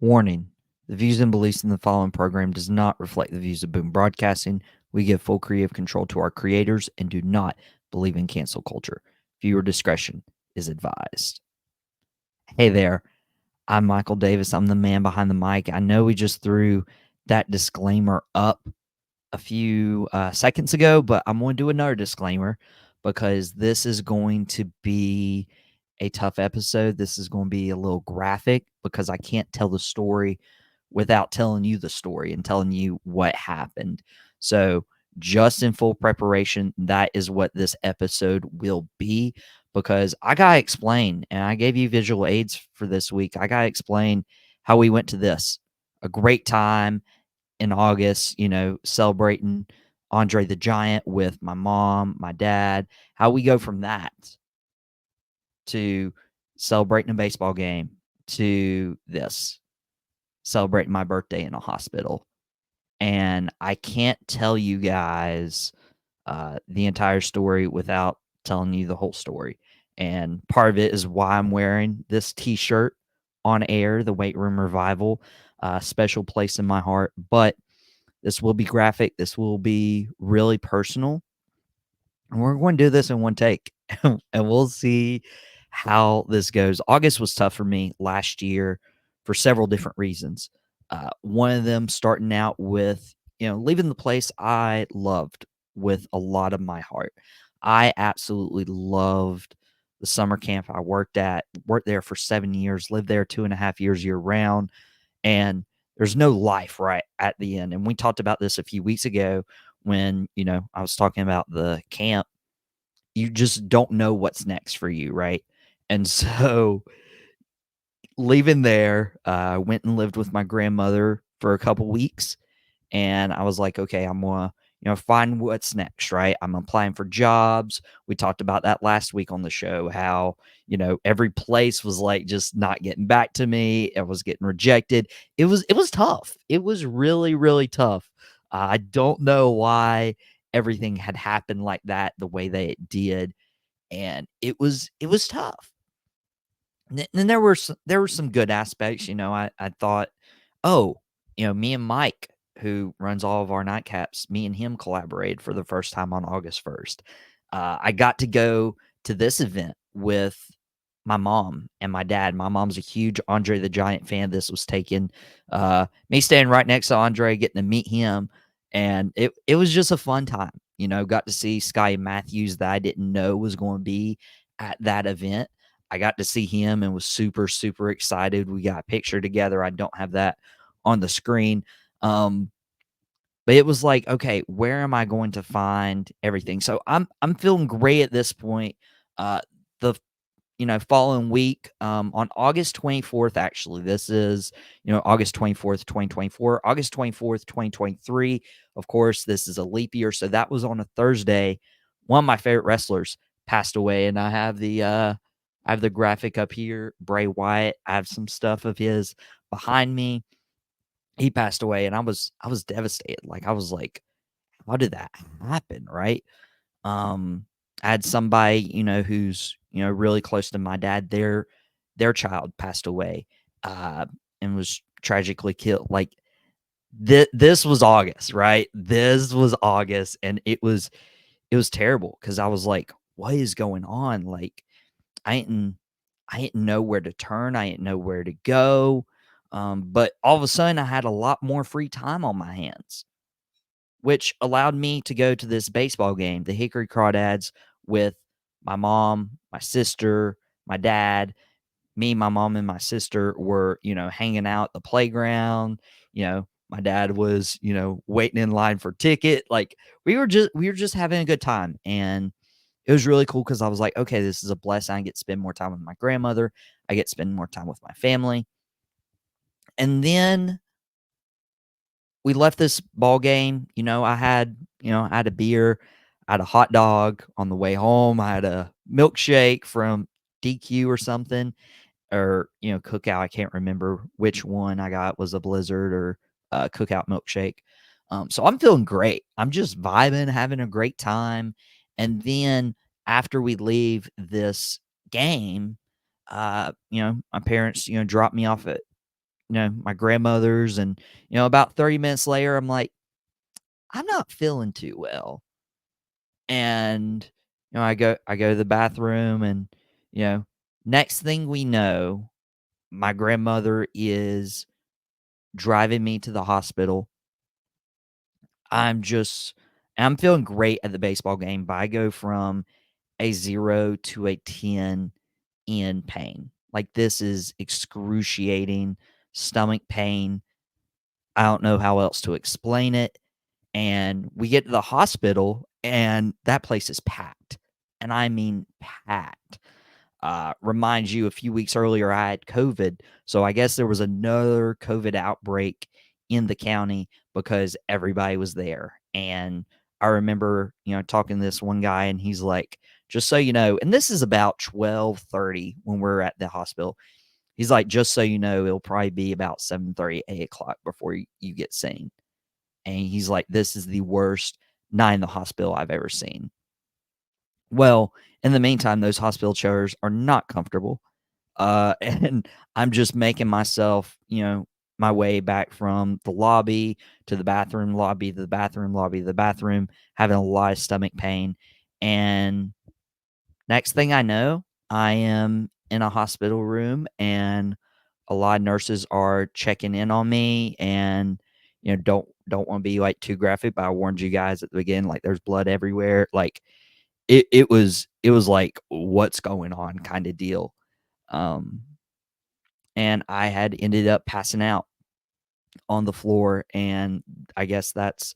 Warning: the views and beliefs in the following program does not reflect the views of Boom Broadcasting. We give full creative control to our creators and do not believe in cancel culture. Viewer discretion is advised. Hey there, I'm Michael Davis. I'm the man behind the mic. I know we just threw that disclaimer up a few seconds ago, but I'm going to do another disclaimer because this is going to be a tough episode. This is going to be a little graphic because I can't tell the story without telling you the story and telling you what happened. So, just in full preparation, that is what this episode will be because I got to explain, and I gave you visual aids for this week. I got to explain how we went to this. A great time in August, celebrating Andre the Giant with my mom, my dad, how we go from that to celebrating a baseball game to this, celebrating my birthday in a hospital. And I can't tell you guys the entire story without telling you the whole story. And part of it is why I'm wearing this t shirt on air, the Weight Room Revival, special place in my heart. But this will be graphic. This will be really personal. And we're going to do this in one take. And we'll see how this goes. August was tough for me last year for several different reasons. One of them starting out with, leaving the place I loved with a lot of my heart. I absolutely loved the summer camp I worked there for 7 years, lived there 2.5 years year round, and there's no life right at the end. And we talked about this a few weeks ago when, I was talking about the camp. You just don't know what's next for you, right? And so leaving there, I went and lived with my grandmother for a couple weeks, and I was like, okay, I'm gonna, find what's next, right? I'm applying for jobs. We talked about that last week on the show, how, every place was like just not getting back to me. I was getting rejected. It was tough. It was really, really tough. I don't know why everything had happened like that the way that it did. And it was tough. And there were some good aspects. I thought, oh, me and Mike, who runs all of our nightcaps, me and him collaborated for the first time on August 1st. I got to go to this event with my mom and my dad. My mom's a huge Andre the Giant fan. This was taken me staying right next to Andre, getting to meet him, and it was just a fun time. Got to see Sky Matthews that I didn't know was going to be at that event. I got to see him and was super, super excited. We got a picture together. I don't have that on the screen. Um, but it was like, okay, where am I going to find everything? So I'm feeling great at this point. The following week, on August 24th, actually, this is, August 24th, 2024, August 24th, 2023. Of course, this is a leap year. So that was on a Thursday. One of my favorite wrestlers passed away, and I have the graphic up here, Bray Wyatt. I have some stuff of his behind me. He passed away, and I was devastated. Like, I was like, how did that happen, right? Um, I had somebody, who's, really close to my dad. Their child passed away, uh, and was tragically killed. Like, this was August, right? This was August, and it was terrible because I was like, what is going on? Like, I didn't I didn't know where to turn. I didn't know where to go. But all of a sudden, I had a lot more free time on my hands, which allowed me to go to this baseball game, the Hickory Crawdads, with my mom, my sister, my dad. Me, my mom, and my sister were, hanging out at the playground. My dad was, waiting in line for ticket. Like, we were just having a good time, and it was really cool because I was like, okay, this is a blessing. I get to spend more time with my grandmother. I get to spend more time with my family. And then we left this ball game. I had a beer, I had a hot dog on the way home. I had a milkshake from DQ or something, or Cookout. I can't remember which one I got, was a Blizzard or Cookout milkshake. So I'm feeling great. I'm just vibing, having a great time. And then after we leave this game, my parents, drop me off at my grandmother's, and about 30 minutes later, I'm like, I'm not feeling too well, and I go to the bathroom, and you know, next thing we know, my grandmother is driving me to the hospital. I'm just I'm feeling great at the baseball game, but I go from a 0 to a 10 in pain. Like, this is excruciating stomach pain. I don't know how else to explain it. And we get to the hospital, and that place is packed. And I mean packed. Reminds you, a few weeks earlier, I had COVID. So I guess there was another COVID outbreak in the county because everybody was there. And I remember, talking to this one guy, and he's like, just so you know, and this is about 12:30 when we're at the hospital. He's like, just so you know, it'll probably be about 7:30, 8 o'clock before you get seen. And he's like, this is the worst night in the hospital I've ever seen. Well, in the meantime, those hospital chairs are not comfortable. And I'm just making myself, my way back from the lobby to the bathroom, lobby to the bathroom, lobby to the bathroom, having a lot of stomach pain. And next thing I know, I am in a hospital room, and a lot of nurses are checking in on me, and don't want to be like too graphic, but I warned you guys at the beginning, like, there's blood everywhere. Like, it was like, what's going on kind of deal. Um, and I had ended up passing out on the floor, and I guess that's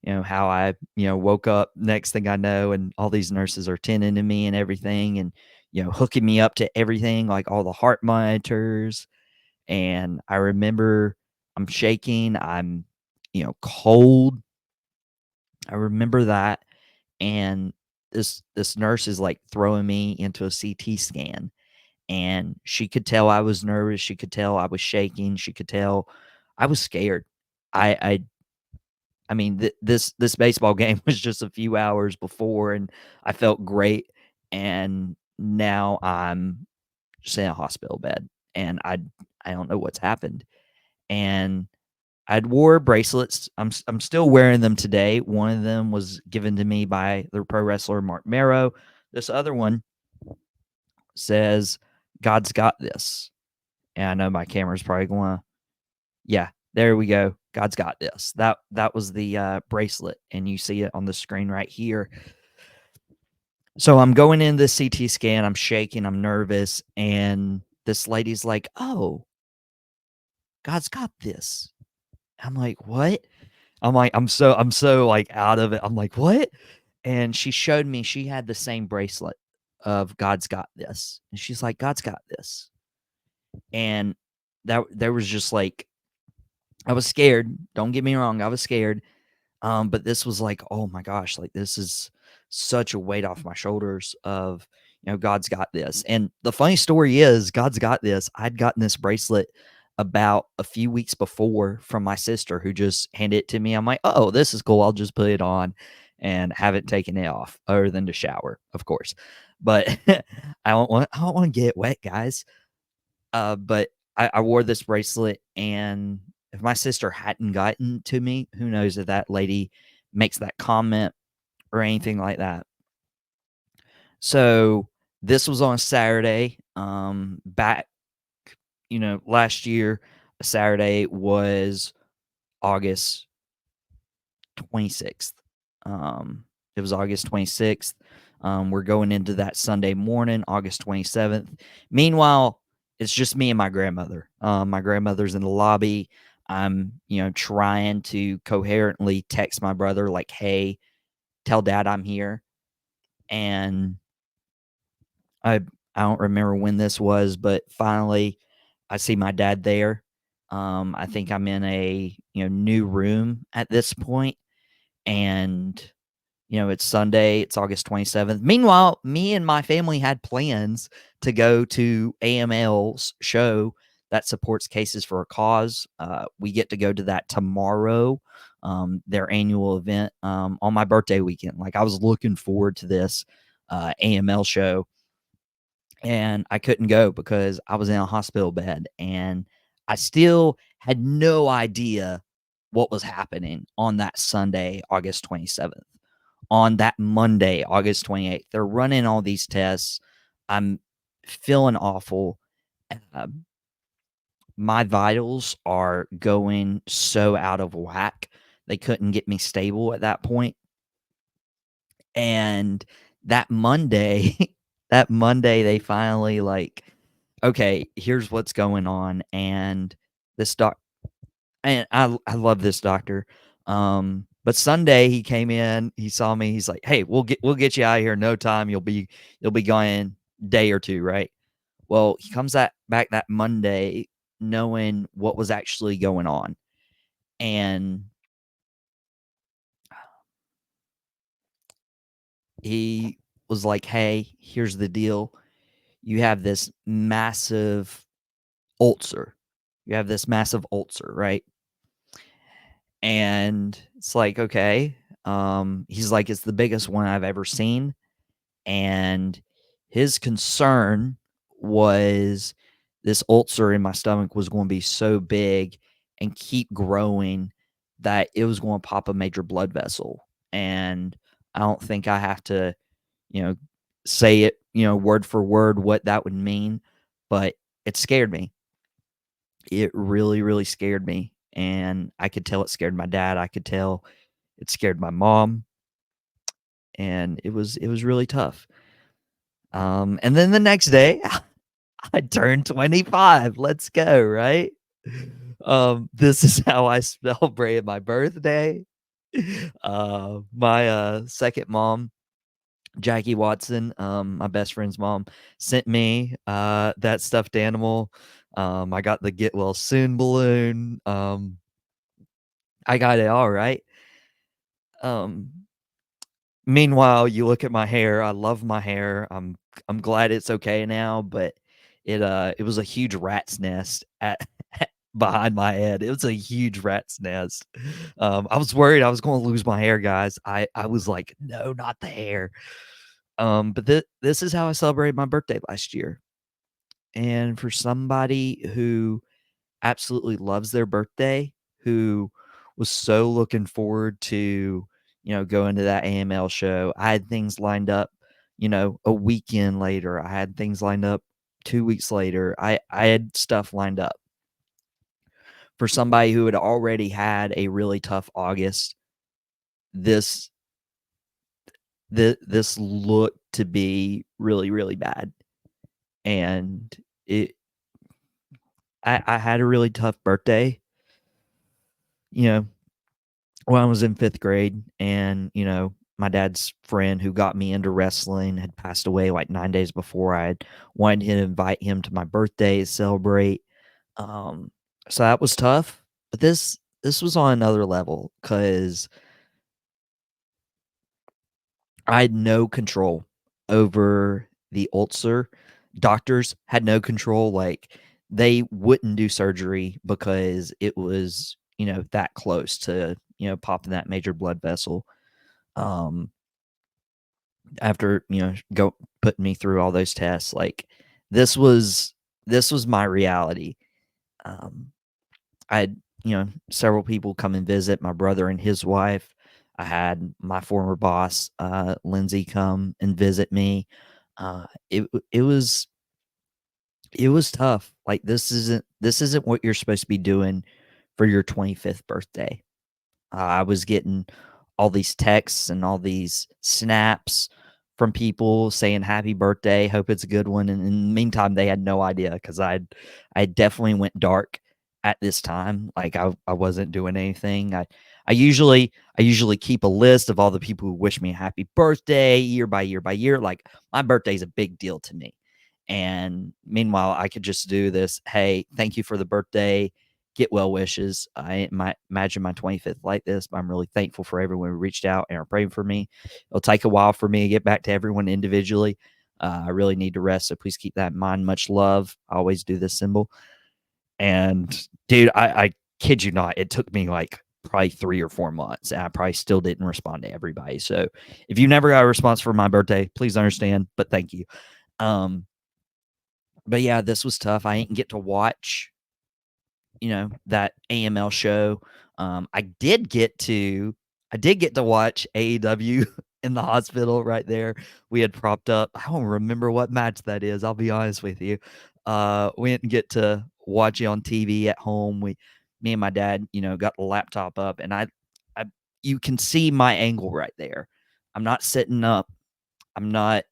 how I woke up. Next thing I know, and all these nurses are tending to me and everything, and hooking me up to everything, like all the heart monitors. And I remember I'm shaking, I'm cold. I remember that. And this nurse is like throwing me into a CT scan, and she could tell I was nervous, she could tell I was shaking, she could tell I was scared. I mean, this baseball game was just a few hours before, and I felt great, and now I'm just in a hospital bed, and I don't know what's happened. And I'd wore bracelets. I'm still wearing them today. One of them was given to me by the pro wrestler Mark Marrow. This other one says, "God's got this." And I know my camera's probably going to, yeah, there we go. God's got this. That was the bracelet, and you see it on the screen right here. So I'm going in the CT scan. I'm shaking. I'm nervous, and this lady's like, "Oh, God's got this." I'm like, "What?" I'm so like out of it. I'm like, "What?" And she showed me she had the same bracelet of God's got this, and she's like, "God's got this." And that there was just like, I was scared. Don't get me wrong, I was scared. But this was like, oh my gosh, like, this is such a weight off my shoulders of, God's got this. And the funny story is, God's got this. I'd gotten this bracelet about a few weeks before from my sister, who just handed it to me. I'm like, oh, this is cool. I'll just put it on and haven't taken it off, other than to shower, of course. But I don't want to get wet, guys. But I wore this bracelet, and if my sister hadn't gotten to me, who knows if that lady makes that comment or anything like that. So this was on a Saturday. Back, last year, a Saturday was August 26th. It was August 26th. We're going into that Sunday morning, August 27th. Meanwhile, it's just me and my grandmother. My grandmother's in the lobby. I'm, trying to coherently text my brother, like, hey, tell dad I'm here. And I I don't remember when this was, but finally I see my dad there. I think I'm in a new room at this point, and it's Sunday, it's August 27th. Meanwhile, me and my family had plans to go to AML's show that supports Cases for a Cause. We get to go to that tomorrow, their annual event, on my birthday weekend. Like, I was looking forward to this AML show, and I couldn't go because I was in a hospital bed, and I still had no idea what was happening on that Sunday, August 27th. On that Monday, August 28th, they're running all these tests. I'm feeling awful. Um, my vitals are going so out of whack. They couldn't get me stable at that point. And that Monday, that Monday, they finally like, okay, here's what's going on. And this doc, and I love this doctor. But Sunday he came in, he saw me, he's like, "Hey, we'll get you out of here in no time. You'll be gone day or two, right?" Well, he comes back that Monday knowing what was actually going on. And he was like, "Hey, here's the deal. You have this massive ulcer. You have this massive ulcer, right?" And it's like, "Okay." He's like, "It's the biggest one I've ever seen." And his concern was this ulcer in my stomach was going to be so big and keep growing that it was going to pop a major blood vessel. And I don't think I have to, you know, say it, word for word what that would mean, but it scared me. It really, really scared me. And I could tell it scared my dad. I could tell it scared my mom. And it was really tough. And then the next day, I turned 25. Let's go, right? This is how I celebrated my birthday. My second mom, Jackie Watson, my best friend's mom, sent me that stuffed animal. I got the get well soon balloon. I got it all right. Um, Meanwhile, you look at my hair. I love my hair. I'm glad it's okay now, but it was a huge rat's nest at behind my head. It was a huge rat's nest. I was worried I was going to lose my hair, guys. I was like, no, not the hair. But this is how I celebrated my birthday last year. And for somebody who absolutely loves their birthday, who was so looking forward to, going to that AML show. I had things lined up, a weekend later. I had things lined up 2 weeks later. I had stuff lined up. For somebody who had already had a really tough August, this this looked to be really, really bad. And it I had a really tough birthday. You know, when I was in 5th grade, and, my dad's friend who got me into wrestling had passed away like 9 days before. I had wanted to invite him to my birthday to celebrate. Um, so that was tough, but this was on another level because I had no control over the ulcer. Doctors had no control, like, they wouldn't do surgery because it was, that close to, popping that major blood vessel. Um, After, go putting me through all those tests, like, this was this was my reality. Um, I had, several people come and visit, my brother and his wife. I had my former boss, Lindsay, come and visit me. It was tough. Like, this isn't what you're supposed to be doing for your 25th birthday. I was getting all these texts and all these snaps from people saying happy birthday, hope it's a good one. And in the meantime, they had no idea because I definitely went dark at this time. Like, I wasn't doing anything. I usually keep a list of all the people who wish me a happy birthday year by year by year. Like, my birthday is a big deal to me. And meanwhile, I could just do this. Hey, thank you for the birthday, get well wishes. I might imagine my 25th like this, but I'm really thankful for everyone who reached out and are praying for me. It'll take a while for me to get back to everyone individually. I really need to rest, so please keep that in mind. Much love. I always do this symbol. And dude, I kid you not, it took me like probably 3 or 4 months, and I probably still didn't respond to everybody. So if you never got a response for my birthday, please understand, but thank you. Um, but yeah, this was tough. I didn't get to watch that AML show. I did get to watch AEW in the hospital right there. We had propped up. I don't remember what match that is. I'll be honest with you. We didn't get to watch it on TV at home. Me and my dad, got the laptop up, and I you can see my angle right there. I'm not sitting up. I'm not,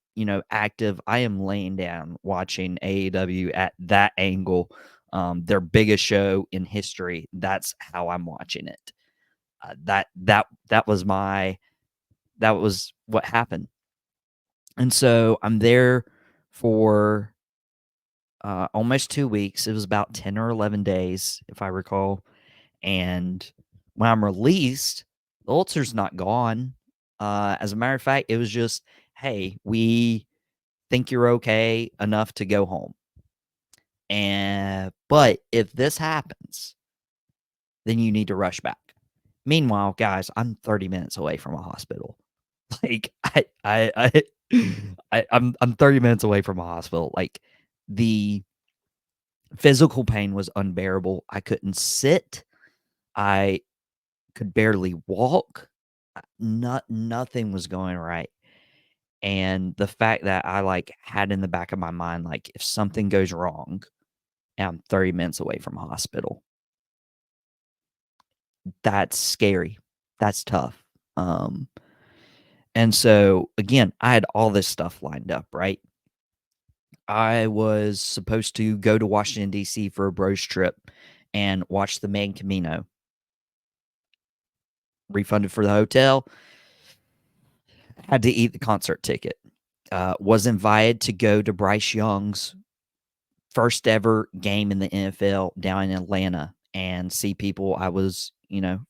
active. I am laying down watching AEW at that angle. Their biggest show in history. That's how I'm watching it. That was what happened. And so I'm there for almost 2 weeks. It was about 10 or 11 days, if I recall. And when I'm released, the ulcer's not gone. As a matter of fact, it was just, hey, we think you're okay enough to go home. But if this happens, then you need to rush back. Meanwhile, guys, I'm 30 minutes away from a hospital. Like I'm 30 minutes away from a hospital. Like the physical pain was unbearable. I couldn't sit. I could barely walk. Nothing was going right. And the fact that I had in the back of my mind, like if something goes wrong and I'm 30 minutes away from a hospital, that's scary. That's tough. Um, and so again, I had all this stuff lined up, right? I was supposed to go to Washington, D.C. for a bros trip and watch the Man Camino. Refunded for the hotel. Had to eat the concert ticket. Was invited to go to Bryce Young's first ever game in the NFL down in Atlanta and see people I was,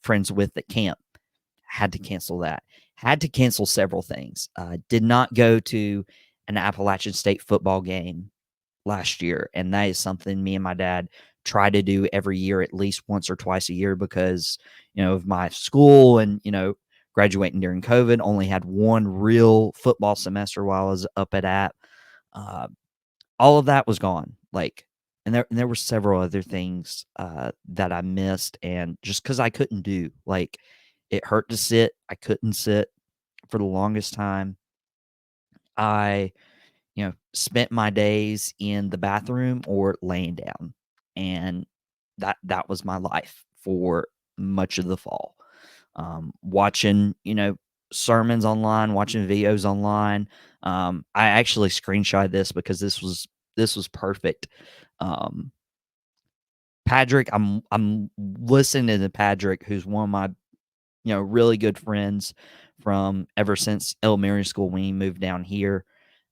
friends with at camp. Had to cancel that. Had to cancel several things. Did not go to an Appalachian State football game last year, and that is something me and my dad try to do every year, at least once or twice a year, because of my school and graduating during COVID. Only had one real football semester while I was up at App. All of that was gone. And there were several other things that I missed, and just because I couldn't do, it hurt to sit. I couldn't sit for the longest time. I spent my days in the bathroom or laying down, and that was my life for much of the fall. Watching, sermons online, watching videos online. I actually screenshot this because this was perfect. Um, Patrick, I'm listening to Patrick, who's one of my really good friends from ever since elementary school when he moved down here.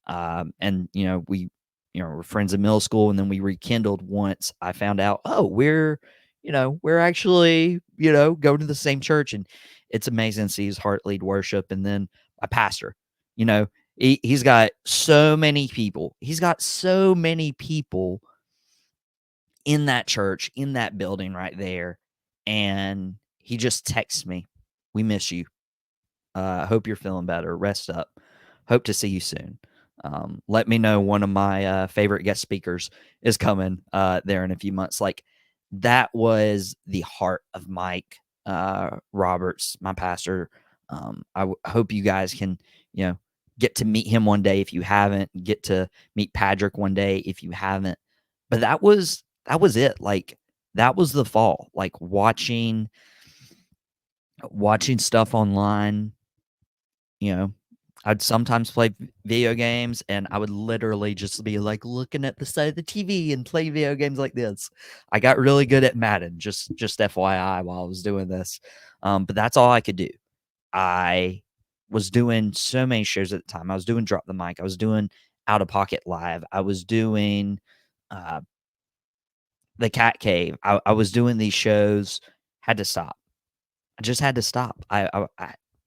And we were friends in middle school, and then we rekindled once I found out, oh, we're actually going to the same church, and it's amazing to see his heart lead worship. And then my pastor, you know he's got so many people. He's got so many people in that church, in that building right there. And he just texts me, "We miss you. Hope you're feeling better. Rest up. Hope to see you soon. Let me know one of my favorite guest speakers is coming there in a few months." That was the heart of Mike Roberts, my pastor. I hope you guys can, get to meet him one day if you haven't. Get to meet Patrick one day if you haven't. But that was it. That was the fall. Watching stuff online. I'd sometimes play video games, and I would literally just be looking at the side of the TV and play video games like this. I got really good at Madden, just FYI, while I was doing this. But that's all I could do. I was doing so many shows at the time. I was doing Drop the Mic. I was doing Out of Pocket Live. I was doing uh, the Cat Cave. I was doing these shows. Had to stop. I just had to stop. I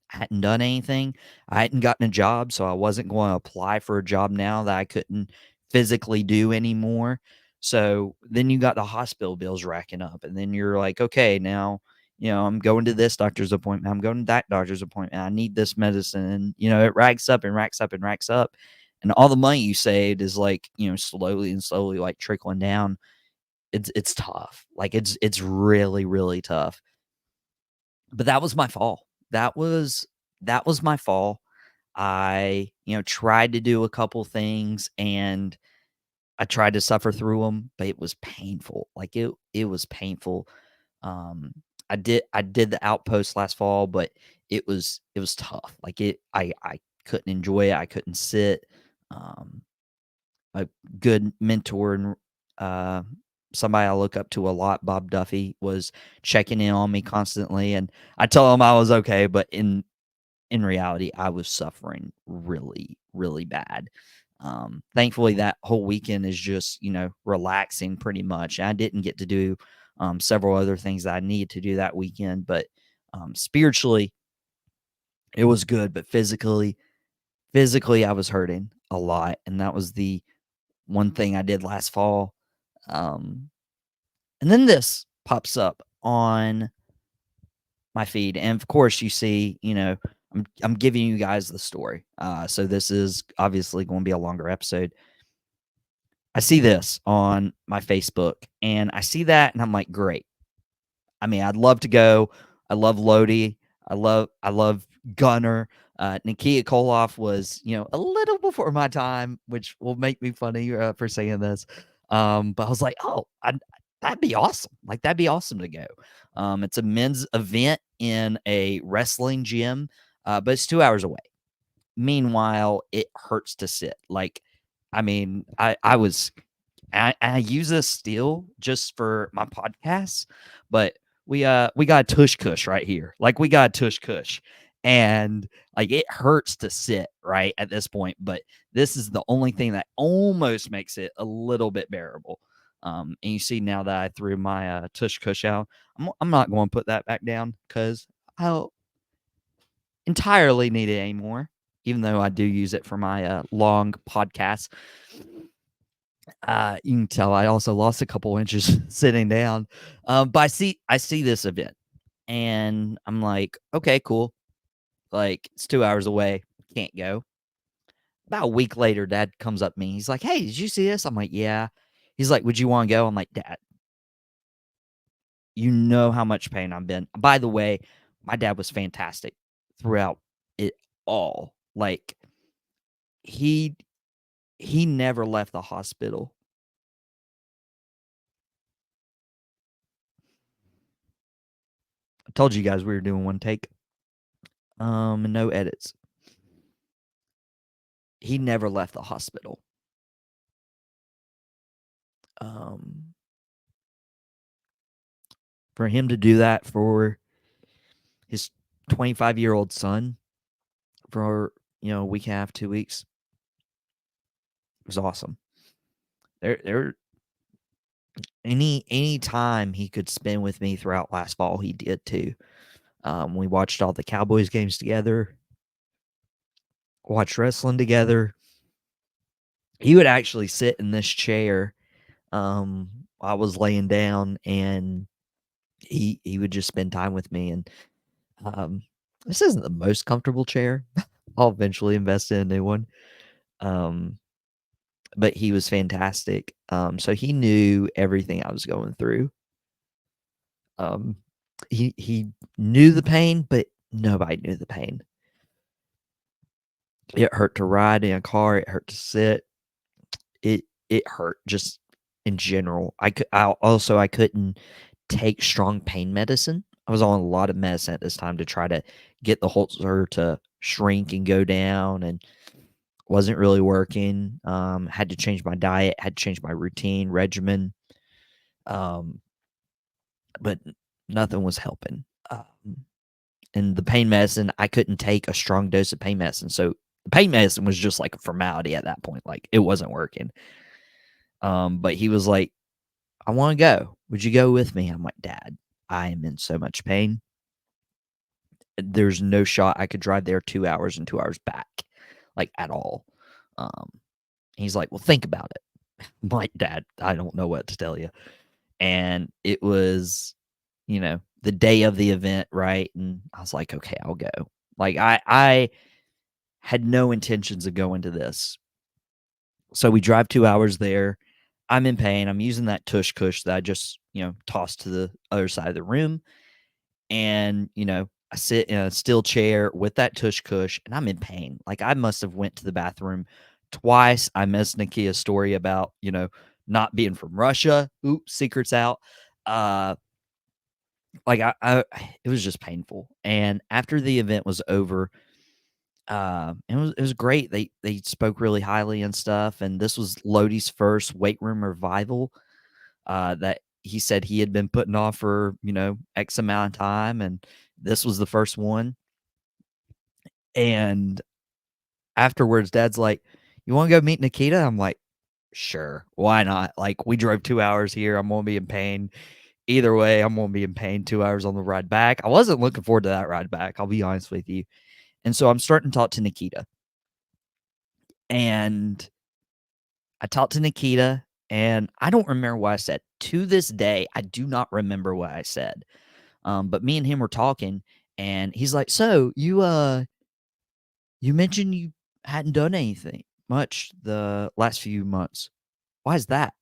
hadn't done anything. I hadn't gotten a job, so I wasn't going to apply for a job now that I couldn't physically do anymore. So then you got the hospital bills racking up, and then you're like, okay, now I'm going to this doctor's appointment. I'm going to that doctor's appointment. I need this medicine, and it racks up and racks up and racks up, and all the money you saved is slowly and slowly trickling down. It's tough. Like, it's really, really tough. But that was my fall. That was my fall. I, tried to do a couple things, and I tried to suffer through them, but it was painful. Like, it was painful. Um, I did the outpost last fall, but it was tough. Like, I couldn't enjoy it. I couldn't sit. Um, a good mentor and uh, somebody I look up to a lot, Bob Duffy, was checking in on me constantly, and I told him I was okay, but in reality, I was suffering really, really bad. Thankfully, that whole weekend is just, relaxing pretty much. I didn't get to do several other things that I needed to do that weekend, but spiritually, it was good. But physically, I was hurting a lot, and that was the one thing I did last fall. Um, and then this pops up on my feed, and of course, you see, I'm giving you guys the story. So this is obviously going to be a longer episode. I see this on my Facebook, and I see that, and I'm like, great. I mean, I'd love to go. I love Lodi. I love Gunner. Nikita Koloff was, a little before my time, which will make me funny for saying this. But I was like, oh, that'd be awesome. Like, that'd be awesome to go. It's a men's event in a wrestling gym, but it's 2 hours away. Meanwhile, it hurts to sit. Like, I mean, I use this still just for my podcasts, but we got a tush kush right here. Like, we got a tush kush. And like, it hurts to sit right at this point, but this is the only thing that almost makes it a little bit bearable. And you see now that I threw my tush kush out, I'm not going to put that back down because I don't entirely need it anymore, even though I do use it for my long podcasts. You can tell I also lost a couple inches sitting down. But I see this event, and I'm like, okay, cool. Like, it's 2 hours away, can't go. About a week later, Dad comes up to me. He's like, "Hey, did you see this?" I'm like, "Yeah." He's like, "Would you want to go?" I'm like, "Dad, you know how much pain I've been." By the way, my dad was fantastic throughout it all. Like, he he never left the hospital. I told you guys we were doing one take. No edits. He never left the hospital. Um, for him to do that for his 25-year-old son for, a week and a half, 2 weeks, was awesome. There any time he could spend with me throughout last fall, he did too. We watched all the Cowboys games together, watched wrestling together. He would actually sit in this chair. I was laying down, and he would just spend time with me. And um, this isn't the most comfortable chair. I'll eventually invest in a new one. Um, but he was fantastic. So he knew everything I was going through. Um, he knew the pain, but nobody knew the pain. It hurt to ride in a car. It hurt to sit. It hurt just in general. I couldn't take strong pain medicine. I was on a lot of medicine at this time to try to get the Ulcer to shrink and go down, and wasn't really working. Had to change my diet, had to change my routine, regimen. Um, but nothing was helping. And the pain medicine, I couldn't take a strong dose of pain medicine. So the pain medicine was just like a formality at that point. Like, it wasn't working. But he was like, "I want to go. Would you go with me?" I'm like, "Dad, I am in so much pain. There's no shot I could drive there 2 hours and 2 hours back, like, at all." Um, he's like, "Well, think about it." I'm like, "Dad, I don't know what to tell you." And it was, the day of the event, right? And I was like, "Okay, I'll go." Like, I had no intentions of going to this. So we drive 2 hours there. I'm in pain. I'm using that tush cush that I just, tossed to the other side of the room. And, I sit in a steel chair with that tush cush and I'm in pain. Like I must have went to the bathroom twice. I missed Nikia's story about, not being from Russia. Oops, secrets out. Uh like I it was just painful. And after the event was over, it was great. They spoke really highly and stuff. And this was Lodi's first weight room revival. That he said he had been putting off for, X amount of time, and this was the first one. And afterwards, Dad's like, "You want to go meet Nikita?" I'm like, "Sure, why not?" Like, we drove 2 hours here. I'm gonna be in pain. Either way, I'm gonna be in pain 2 hours on the ride back. I wasn't looking forward to that ride back. I'll be honest with you. And so I'm starting to talk to Nikita, and I talked to Nikita, and I don't remember what I said. To this day, I do not remember what I said. But me and him were talking, and he's like, "So you mentioned you hadn't done anything much the last few months. Why is that?"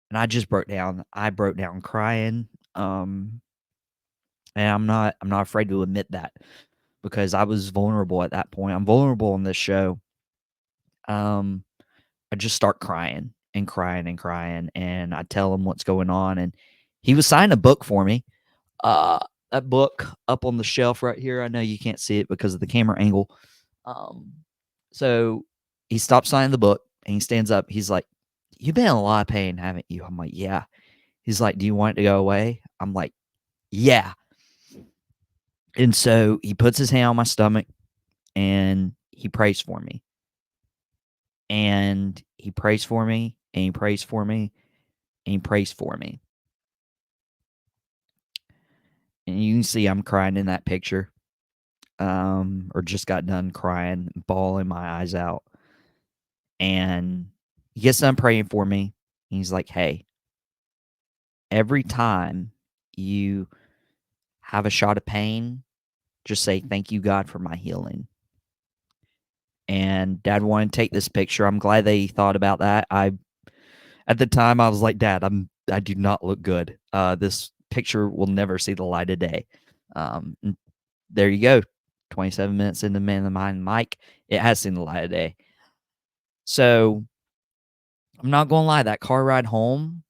And I just broke down. I broke down crying. And I'm not afraid to admit that because I was vulnerable at that point. I'm vulnerable on this show. Um, I just start crying and crying and crying, and I tell him what's going on, and he was signing a book for me. Uh, that book up on the shelf right here. I know you can't see it because of the camera angle. Um, so he stops signing the book and he stands up. He's like, "You've been in a lot of pain, haven't you?" I'm like, "Yeah." He's like, "Do you want it to go away?" I'm like, "Yeah." And so he puts his hand on my stomach and he prays for me. And he prays for me and he prays for me and he prays for me. And you can see I'm crying in that picture. Or just got done crying, bawling my eyes out. And he gets done praying for me. He's like, "Hey, every time you have a shot of pain, just say, 'Thank you, God, for my healing.'" And Dad wanted to take this picture. I'm glad they thought about that. At the time, I was like, "Dad, I do not look good. This picture will never see the light of day." And there you go. 27 minutes into Man of the Mind Mike, it has seen the light of day. So I'm not gonna lie, that car ride home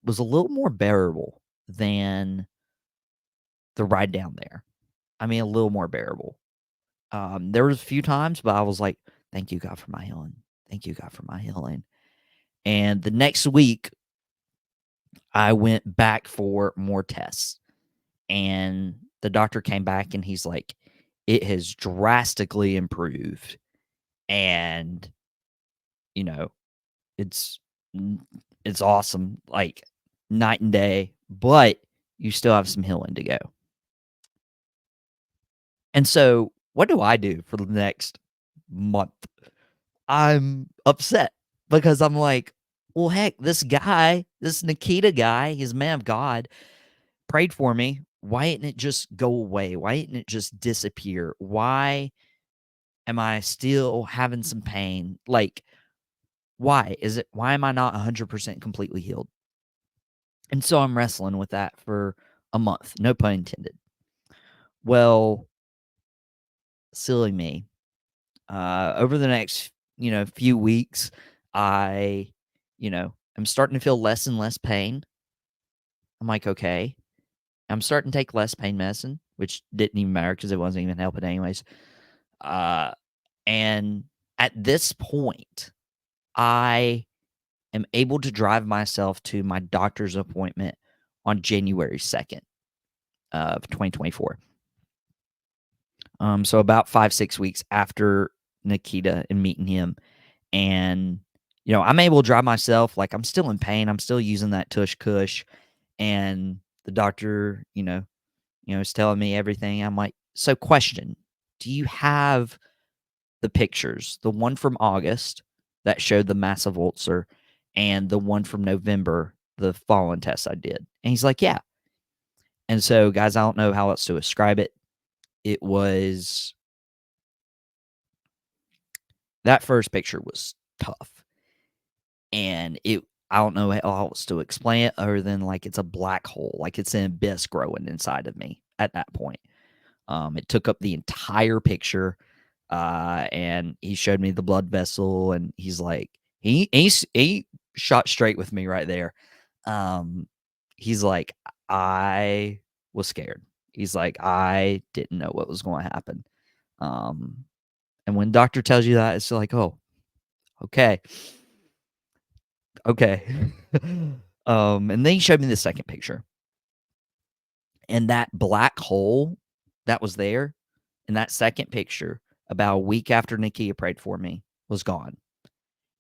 was a little more bearable than the ride down there. I mean, a little more bearable. There was a few times, but I was like, "Thank you, God, for my healing. Thank you, God, for my healing." And the next week, I went back for more tests, and the doctor came back and he's like, "It has drastically improved." And, you know, it's it's awesome, like night and day, but you still have some healing to go. And so, what do I do for the next month? I'm upset because I'm like, well, heck, this guy, this Nikita guy, he's a man of God, prayed for me. Why didn't it just go away? Why didn't it just disappear? Why am I still having some pain? Like, why am I not 100% completely healed? And so I'm wrestling with that for a month, no pun intended. Well, silly me. Over the next, few weeks, I, am starting to feel less and less pain. I'm like, okay. I'm starting to take less pain medicine, which didn't even matter because it wasn't even helping anyways. Uh, and at this point, I am able to drive myself to my doctor's appointment on January 2nd of 2024. So about 5-6 weeks after Nikita and meeting him. And, I'm able to drive myself. Like, I'm still in pain. I'm still using that tush cush. And the doctor, is telling me everything. I'm like, so question, do you have the pictures? The one from August that showed the massive ulcer and the one from November, the fallen test I did. And he's like, yeah. And so, guys, I don't know how else to describe it. It was that first picture was tough. And I don't know how else to explain it other than like it's a black hole, like it's an abyss growing inside of me at that point. It took up the entire picture, and he showed me the blood vessel, and he's like, he shot straight with me right there. Um, he's like, I was scared. He's like, I didn't know what was going to happen. Um, and when doctor tells you that, it's like, oh, okay, okay. And then he showed me the second picture, and that black hole that was there in that second picture, about a week after Nakia prayed for me, was gone.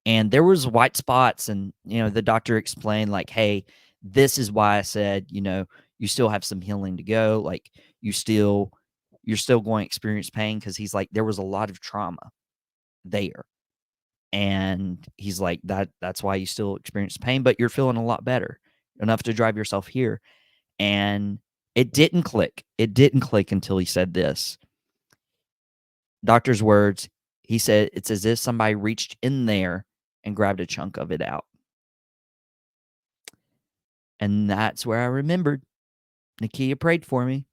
And there was white spots, and the doctor explained like, hey, this is why I said, you still have some healing to go. Like you're still going to experience pain, because he's like, there was a lot of trauma there. And he's like, that's why you still experience pain, but you're feeling a lot better, enough to drive yourself here. And it didn't click. It didn't click until he said this. Doctor's words, he said, it's as if somebody reached in there and grabbed a chunk of it out. And that's where I remembered Nakia prayed for me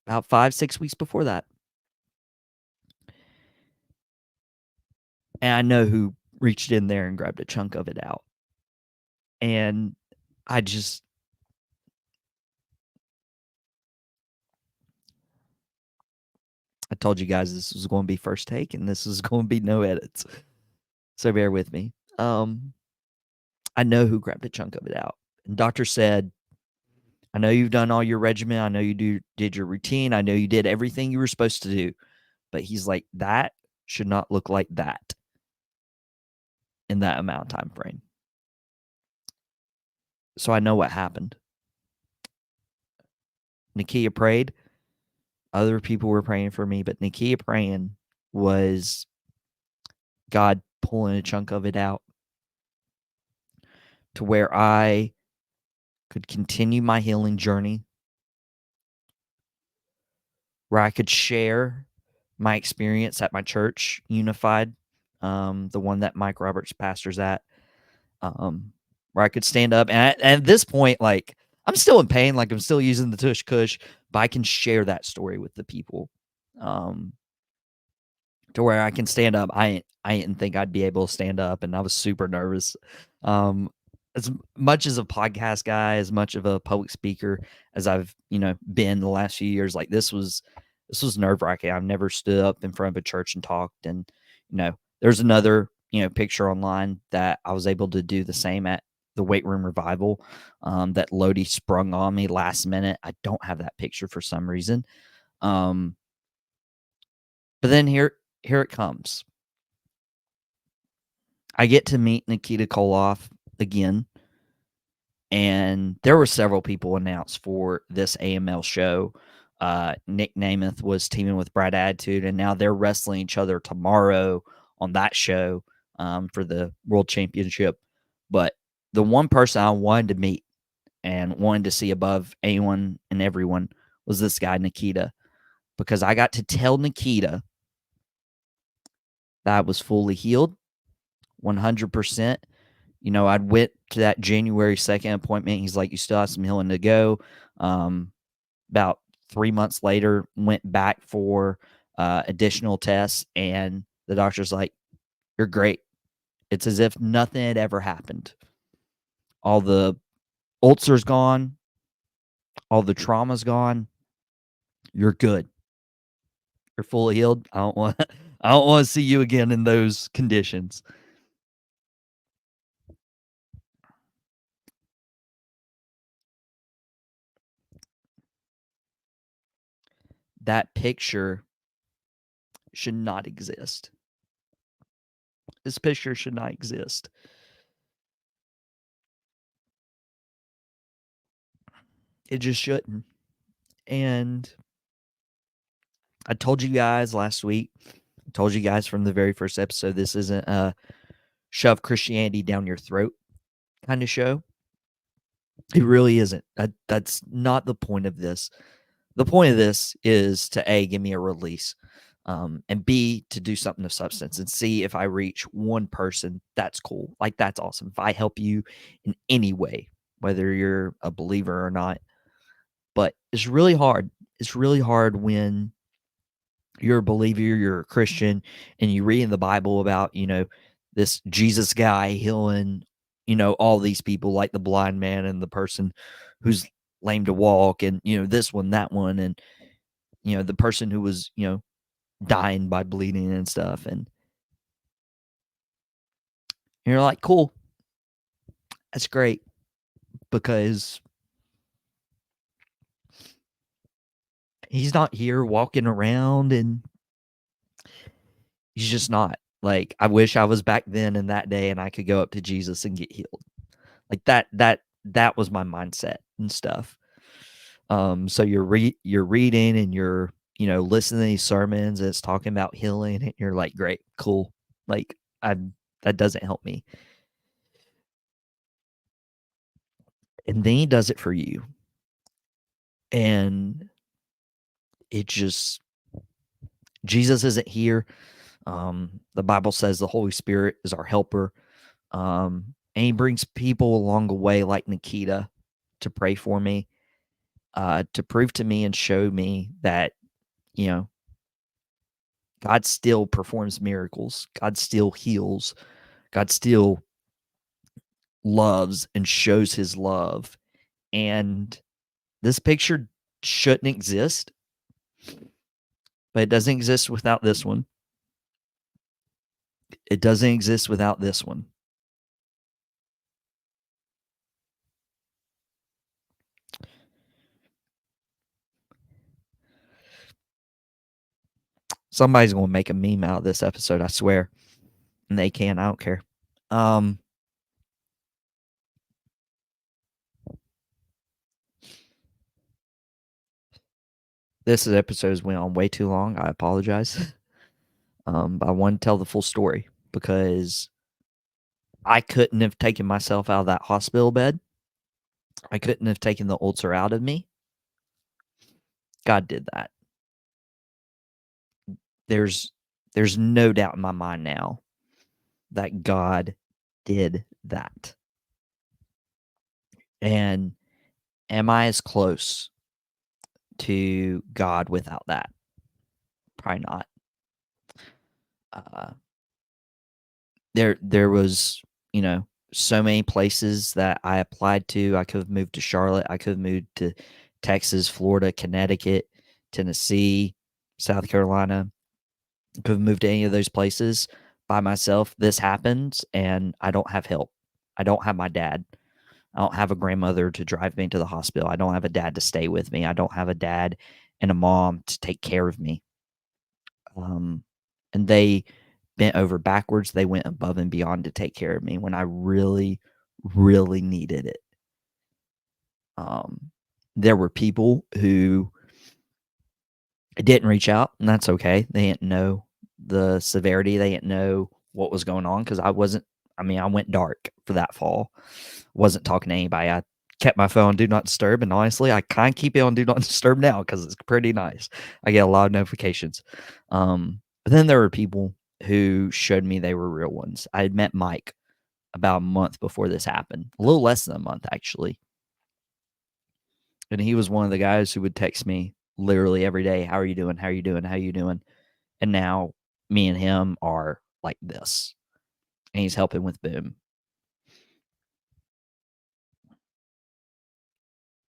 about 5-6 weeks before that. And I know who reached in there and grabbed a chunk of it out. And I told you guys this was going to be first take, and this is going to be no edits. So bear with me. I know who grabbed a chunk of it out. And doctor said, I know you've done all your regimen. I know you did your routine. I know you did everything you were supposed to do. But he's like, that should not look like that in that amount of time frame. So I know what happened. Nakia prayed. Other people were praying for me, but Nakia praying was God pulling a chunk of it out to where I could continue my healing journey, where I could share my experience at my church, Unified, the one that Mike Roberts pastors at, where I could stand up. And at this point, like, I'm still in pain, like I'm still using the tush kush, but I can share that story with the people, to where I can stand up. I didn't think I'd be able to stand up, and I was super nervous. As much as a podcast guy, as much of a public speaker as I've been the last few years, like this was nerve wracking. I've never stood up in front of a church and talked, and there's another picture online that I was able to do the same at the weight room revival, that Lodi sprung on me last minute. I don't have that picture for some reason. But then here it comes. I get to meet Nikita Koloff again, and there were several people announced for this AML show. Nick Namath was teaming with Brad Attitude, and now they're wrestling each other tomorrow on that show, for the World Championship. But the one person I wanted to meet and wanted to see above anyone and everyone was this guy, Nikita, because I got to tell Nikita that I was fully healed, 100%. I'd went to that January 2nd appointment. He's like, you still have some healing to go. About 3 months later, went back for additional tests, and the doctor's like, you're great. It's as if nothing had ever happened. All the ulcer's gone. All the trauma's gone. You're good. You're fully healed. I don't want to see you again in those conditions. That picture should not exist. This picture should not exist. It just shouldn't. And I told you guys last week, I told you guys from the very first episode, this isn't a shove Christianity down your throat kind of show. It really isn't. That's not the point of this. The point of this is to give me a release. and B, to do something of substance, and C, if I reach one person, that's cool. Like, that's awesome. If I help you in any way, whether you're a believer or not. But it's really hard. It's really hard when you're a believer, you're a Christian, and you read in the Bible about, this Jesus guy healing, all these people like the blind man and the person who's lame to walk and, this one, that one, and, the person who was, dying by bleeding and stuff. And you're like, cool, that's great because he's not here walking around and he's just not. Like, I wish I was back then in that day and I could go up to Jesus and get healed. Like that was my mindset and stuff. So you're reading and you're, listening to these sermons and it's talking about healing and you're like, great, cool. Like I that doesn't help me. And then he does it for you. And it just Jesus isn't here. The Bible says the Holy Spirit is our helper. And he brings people along the way like Nikita to pray for me, to prove to me and show me that, you know, God still performs miracles. God still heals. God still loves and shows his love. And this picture shouldn't exist, but it doesn't exist without this one. It doesn't exist without this one. Somebody's going to make a meme out of this episode, I swear. And they can. I don't care. This episode went on way too long. I apologize. But I want to tell the full story because I couldn't have taken myself out of that hospital bed. I couldn't have taken the ulcer out of me. God did that. There's no doubt in my mind now that God did that. And am I as close to God without that? Probably not. There was, so many places that I applied to. I could have moved to Charlotte. I could have moved to Texas, Florida, Connecticut, Tennessee, South Carolina. Could have moved to any of those places by myself. This happens, and I don't have help. I don't have my dad. I don't have a grandmother to drive me to the hospital. I don't have a dad to stay with me. I don't have a dad and a mom to take care of me. And they bent over backwards. They went above and beyond to take care of me when I really, really needed it. There were people who didn't reach out, and that's okay. They didn't know the severity. They didn't know what was going on because I went dark for that fall. Wasn't talking to anybody. I kept my phone on do not disturb, and honestly, I kind of keep it on do not disturb now because it's pretty nice. I get a lot of notifications. But then there were people who showed me they were real ones. I had met Mike about a month before this happened, a little less than a month actually. And he was one of the guys who would text me literally every day, "How are you doing? How are you doing? How are you doing?" And now me and him are like this. And he's helping with Boom.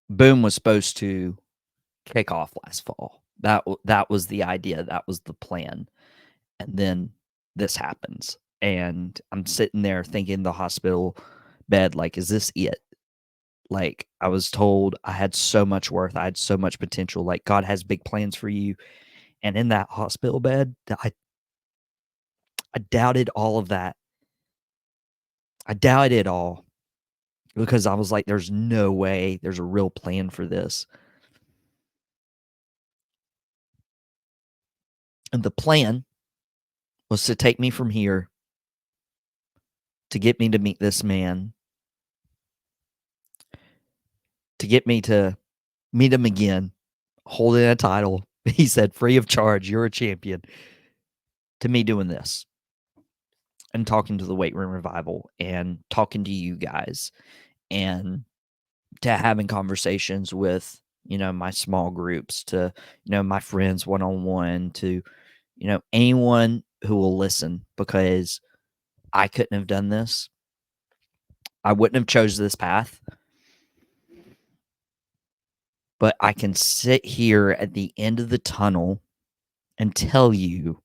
Boom was supposed to kick off last fall. That was the idea. That was the plan. And then this happens. And I'm sitting there thinking the hospital bed, like, is this it? Like, I was told I had so much worth. I had so much potential. Like, God has big plans for you. And in that hospital bed, I doubted all of that. I doubted it all because I was like, there's no way there's a real plan for this. And the plan was to take me from here to get me to meet this man, to get me to meet him again, holding a title, He said, free of charge, you're a champion. To me doing this and talking to the Weight Room Revival and talking to you guys and to having conversations with, my small groups, to, my friends one-on-one, to, anyone who will listen, because I couldn't have done this. I wouldn't have chose this path. But I can sit here at the end of the tunnel and tell you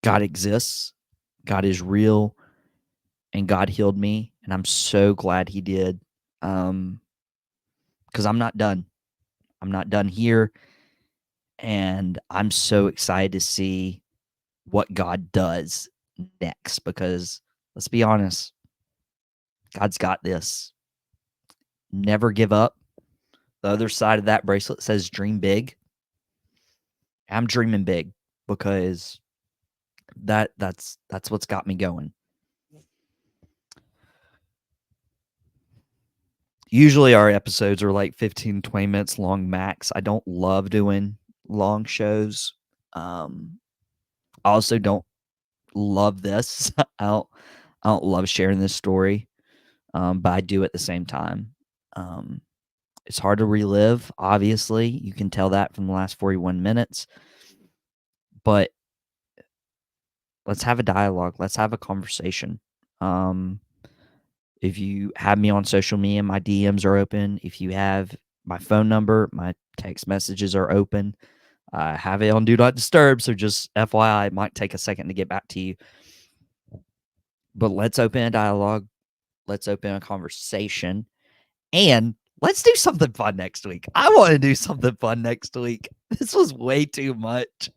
God exists, God is real, and God healed me, and I'm so glad he did. Because I'm not done. I'm not done here, and I'm so excited to see what God does next, because let's be honest, God's got this. Never give up. The other side of that bracelet says dream big. I'm dreaming big because that's what's got me going. Usually our episodes are like 15, 20 minutes long max. I don't love doing long shows. I also don't love this. I don't love sharing this story, but I do at the same time. It's hard to relive, obviously. You can tell that from the last 41 minutes. But let's have a dialogue. Let's have a conversation. If you have me on social media, my DMs are open. If you have my phone number, my text messages are open. I have it on Do Not Disturb, so just FYI, it might take a second to get back to you. But let's open a dialogue. Let's open a conversation. And let's do something fun next week. I want to do something fun next week. This was way too much.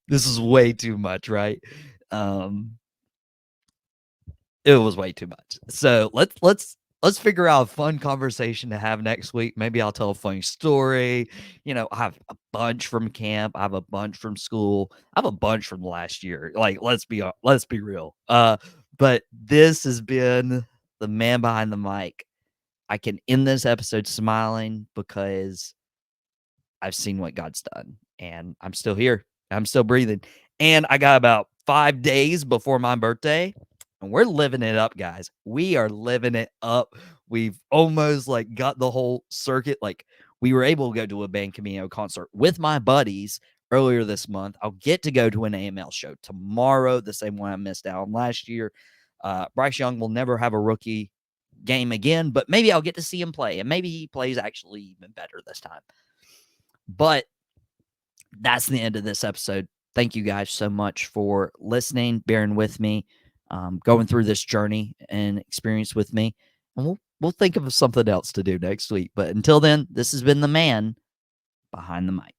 This is way too much, right? It was way too much. So let's figure out a fun conversation to have next week. Maybe I'll tell a funny story. I have a bunch from camp. I have a bunch from school. I have a bunch from last year. Like, let's be real. But this has been the man behind the mic. I can end this episode smiling because I've seen what God's done, and I'm still here. I'm still breathing. And I got about 5 days before my birthday, and we're living it up, guys. We are living it up. We've almost got the whole circuit. We were able to go to a Band Camino concert with my buddies earlier this month. I'll get to go to an AML show tomorrow, the same one I missed out on last year. Bryce Young will never have a rookie game again, but maybe I'll get to see him play, and maybe he plays actually even better this time. But that's the end of this episode. Thank you guys so much for listening, bearing with me, going through this journey and experience with me. And we'll think of something else to do next week. But until then, this has been the man behind the mic.